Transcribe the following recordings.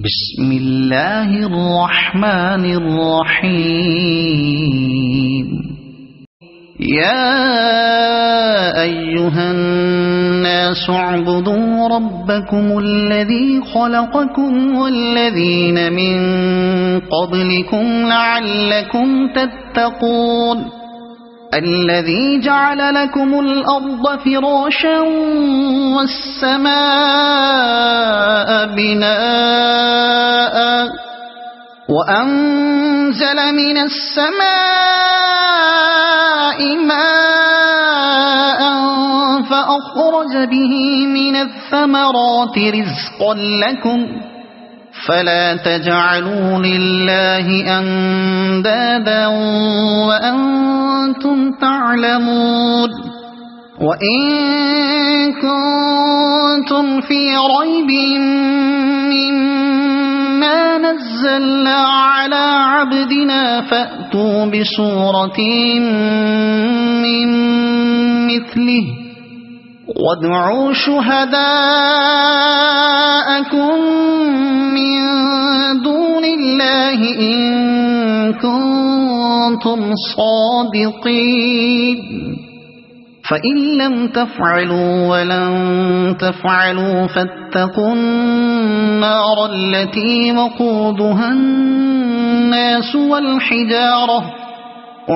بسم الله الرحمن الرحيم. يا أيها الناس اعبدوا ربكم الذي خلقكم والذين من قبلكم لعلكم تتقون. الذي جعل لكم الأرض فراشا والسماء بناء وأنزل من السماء ماء فأخرج به من الثمرات رزقا لكم فلا تجعلوا لله أندادا وأنتم تعلمون. وإن كنتم في ريب مما نزلنا على عبدنا فأتوا بسورة من مثله وادعوا شهداءكم من دون الله إن كنتم صادقين. فإن لم تفعلوا ولن تفعلوا فاتقوا النار التي وقودها الناس والحجارة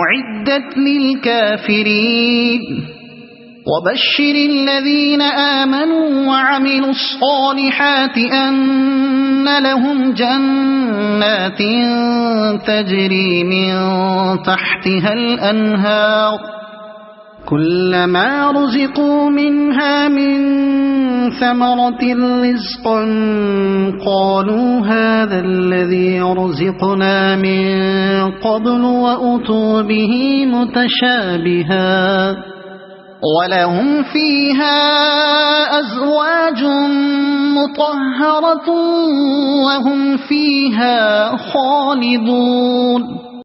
أعدت للكافرين. وبشر الذين آمنوا وعملوا الصالحات أن لهم جنات تجري من تحتها الأنهار كلما رزقوا منها من ثمرة رزقا قالوا هذا الذي رزقنا من قبل وأتوا به متشابها ولهم فيها أزواج مطهرة وهم فيها خالدون.